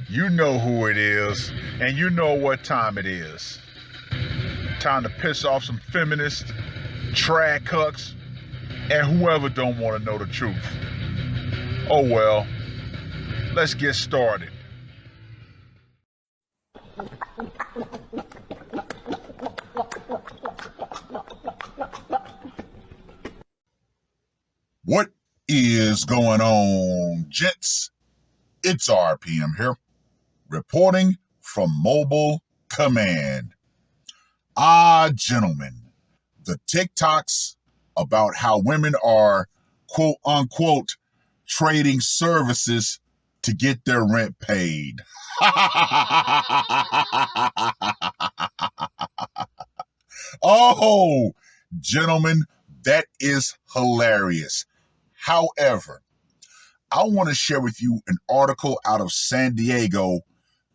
You know who it is, and you know what time it is. Time to piss off some feminists, trad cucks, and whoever don't want to know the truth. Oh well, let's get started. What is going on, gents? It's R.P.M. here, reporting from Mobile Command. Gentlemen, the TikToks about how women are, quote unquote, trading services to get their rent paid. Oh, gentlemen, that is hilarious. However, I want to share with you an article out of San Diego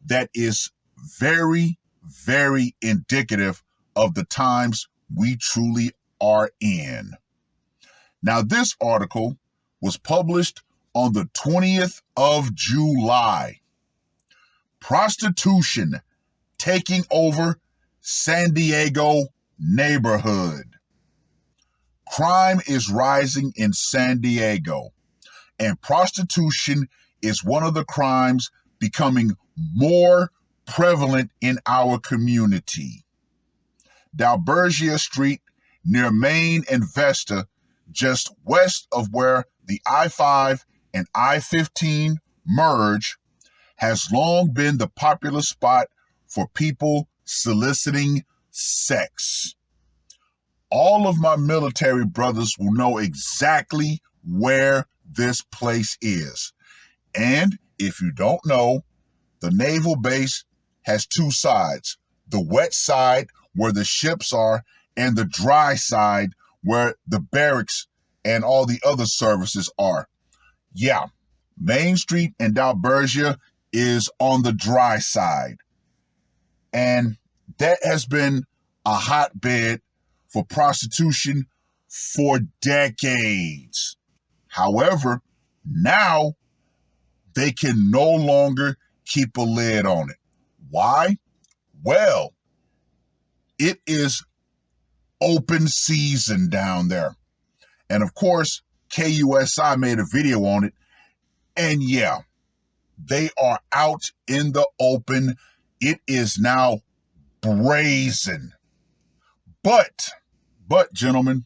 that is very, very indicative of the times we truly are in. Now, this article was published on the 20th of July. Prostitution taking over San Diego neighborhood. Crime is rising in San Diego, and prostitution is one of the crimes becoming more prevalent in our community. Dalbergia Street near Main and Vesta, just west of where the I-5 and I-15 merge, has long been the popular spot for people soliciting sex. All of my military brothers will know exactly where this place is. And if you don't know, the naval base has two sides. The wet side where the ships are and the dry side where the barracks and all the other services are. Yeah, Main Street and Dalbergia is on the dry side. And that has been a hotbed for prostitution for decades. However, now they can no longer keep a lid on it. Why? Well, it is open season down there. And of course, KUSI made a video on it. And yeah, they are out in the open. It is now brazen. But gentlemen,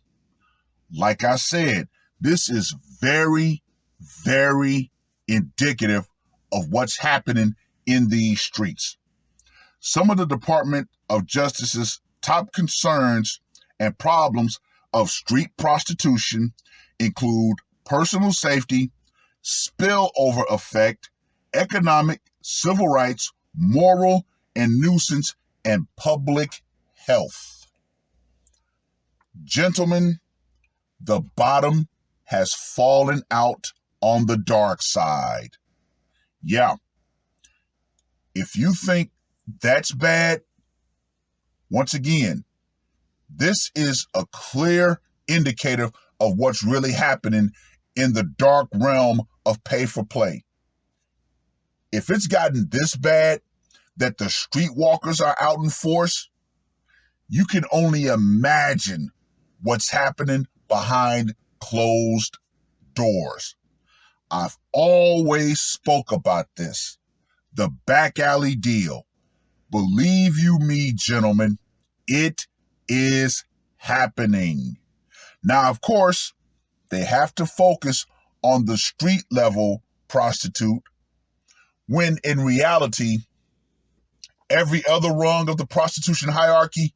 like I said, this is very, very indicative of what's happening in these streets. Some of the Department of Justice's top concerns and problems of street prostitution include personal safety, spillover effect, economic, civil rights, moral and nuisance, and public health. Gentlemen, the bottom has fallen out on the dark side. Yeah. If you think that's bad, once again, this is a clear indicator of what's really happening in the dark realm of pay for play. If it's gotten this bad that the streetwalkers are out in force, you can only imagine what's happening behind closed doors. I've always spoke about this, the back alley deal. Believe you me, gentlemen, it is happening. Now, of course, they have to focus on the street level prostitute when in reality, every other rung of the prostitution hierarchy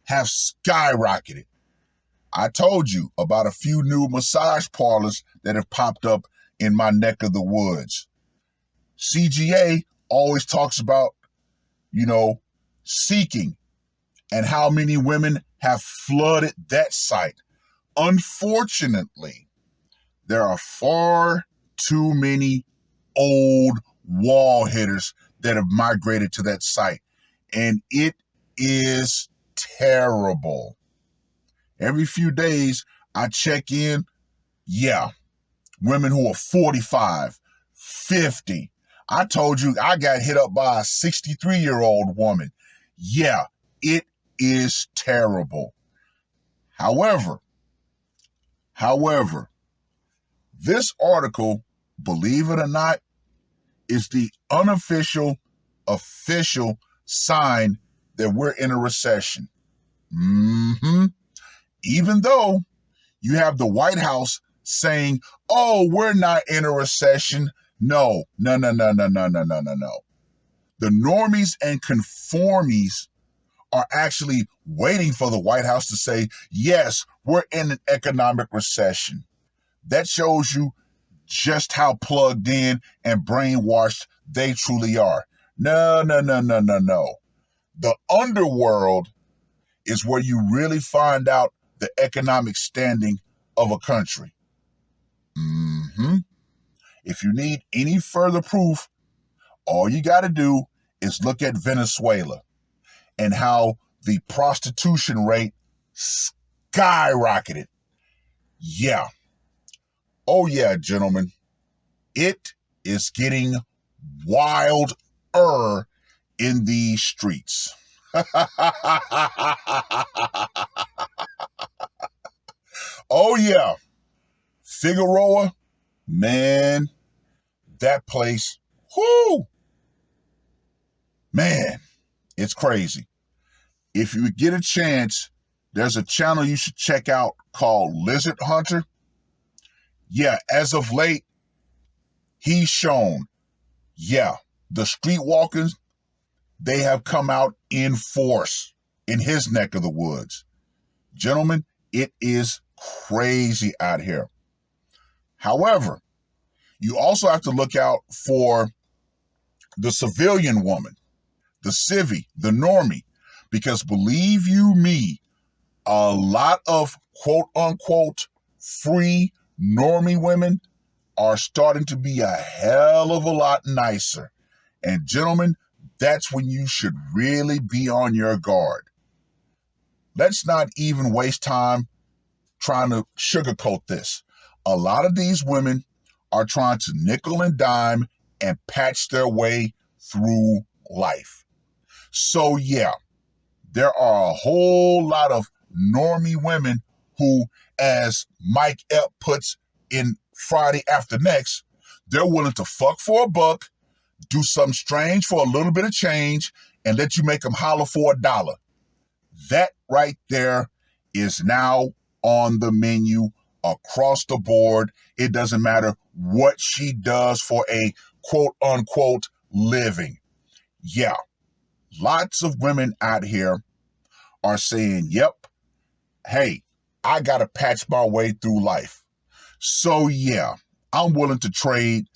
have skyrocketed. I told you about a few new massage parlors that have popped up in my neck of the woods. CGA always talks about, seeking and how many women have flooded that site. Unfortunately, there are far too many old wall hitters that have migrated to that site, and it is terrible. Every few days, I check in. Yeah, women who are 45, 50. I told you I got hit up by a 63-year-old woman. Yeah, it is terrible. However, this article, believe it or not, is the unofficial, official sign that we're in a recession. Even though you have the White House saying, oh, we're not in a recession. No. The normies and conformies are actually waiting for the White House to say, yes, we're in an economic recession. That shows you just how plugged in and brainwashed they truly are. No. The underworld is where you really find out the economic standing of a country. If you need any further proof, all you got to do is look at Venezuela and how the prostitution rate skyrocketed. Yeah. Oh yeah, gentlemen. It is getting wilder in these streets. Oh yeah. Figueroa, man, that place, whoo, man, it's crazy. If you get a chance, there's a channel you should check out called Lizard Hunter. Yeah, as of late, he's shown, yeah, the streetwalkers, they have come out in force in his neck of the woods. Gentlemen, it is crazy out here. However, you also have to look out for the civilian woman, the civvy, the normie, because believe you me, a lot of quote unquote free normie women are starting to be a hell of a lot nicer. And gentlemen, that's when you should really be on your guard. Let's not even waste time trying to sugarcoat this. A lot of these women are trying to nickel and dime and patch their way through life. So yeah, there are a whole lot of normie women who, as Mike Epps puts in Friday After Next, they're willing to fuck for $1, do something strange for a little bit of change, and let you make them holler for $1. That right there is now on the menu across the board. It doesn't matter what she does for a quote unquote living. Yeah, lots of women out here are saying, yep, hey, I got to patch my way through life. So yeah, I'm willing to trade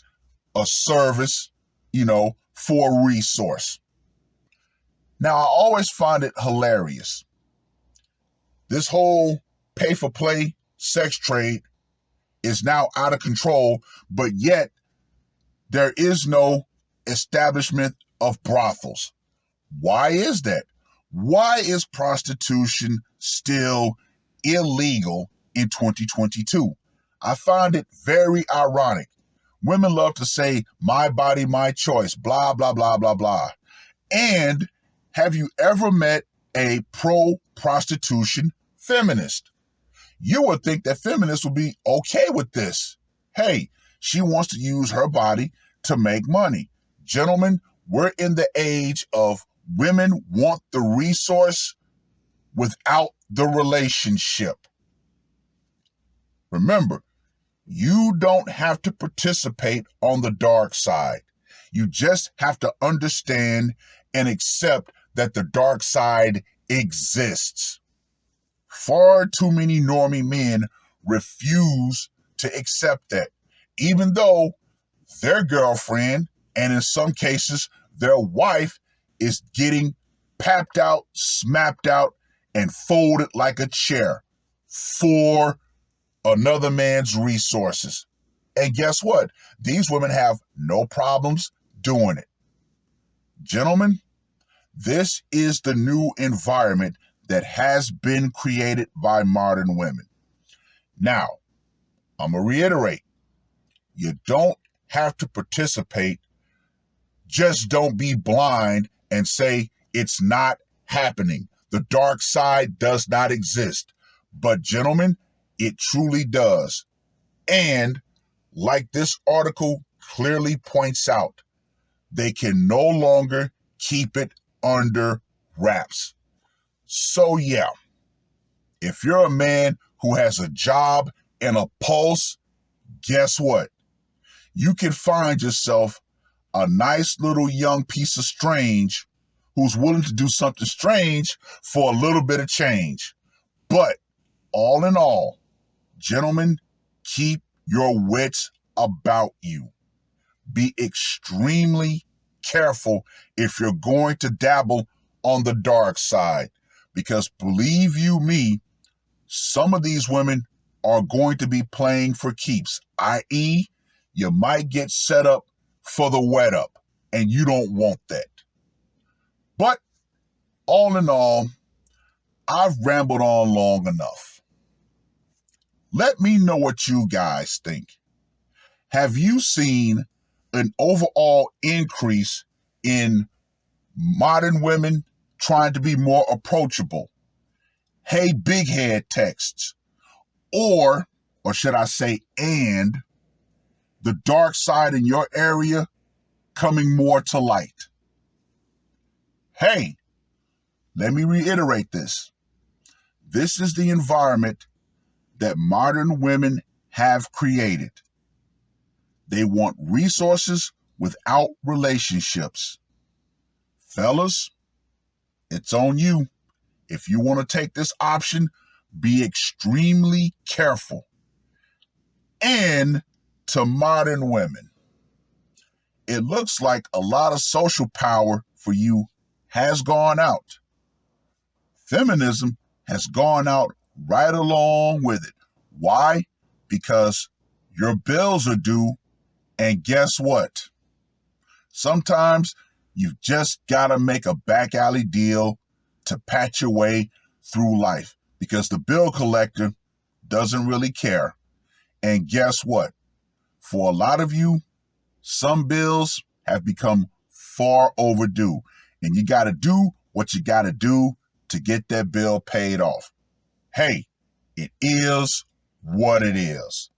a service, for a resource. Now, I always find it hilarious. This whole pay-for-play sex trade is now out of control, but yet there is no establishment of brothels. Why is that? Why is prostitution still illegal in 2022? I find it very ironic. Women love to say, my body, my choice, blah, blah, blah, blah, blah. And have you ever met a pro-prostitution feminist? You would think that feminists would be okay with this. Hey, she wants to use her body to make money. Gentlemen, we're in the age of women want the resource without the relationship. Remember, you don't have to participate on the dark side. You just have to understand and accept that the dark side exists. Far too many normie men refuse to accept that, even though their girlfriend, and in some cases their wife, is getting papped out, smapped out, and folded like a chair for another man's resources. And guess what? These women have no problems doing it. Gentlemen, this is the new environment that has been created by modern women. Now, I'm going to reiterate, you don't have to participate. Just don't be blind and say it's not happening. The dark side does not exist. But gentlemen, it truly does. And like this article clearly points out, they can no longer keep it under wraps. So yeah, if you're a man who has a job and a pulse, guess what? You can find yourself a nice little young piece of strange who's willing to do something strange for a little bit of change. But all in all, gentlemen, keep your wits about you. Be extremely careful if you're going to dabble on the dark side, because believe you me, some of these women are going to be playing for keeps, i.e., you might get set up for the wet up, and you don't want that. But all in all, I've rambled on long enough. Let me know what you guys think. Have you seen an overall increase in modern women trying to be more approachable? Hey, big head texts. Or should I say, and the dark side in your area coming more to light. Hey, let me reiterate this. This is the environment that modern women have created. They want resources without relationships. Fellas, it's on you. If you want to take this option, be extremely careful. And to modern women, it looks like a lot of social power for you has gone out. Feminism has gone out right along with it. Why? Because your bills are due, and guess what? Sometimes you've just got to make a back alley deal to patch your way through life, because the bill collector doesn't really care. And guess what? For a lot of you, some bills have become far overdue, and you got to do what you got to do to get that bill paid off. Hey, it is what it is.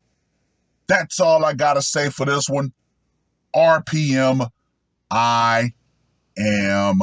That's all I got to say for this one. R.P.M. I am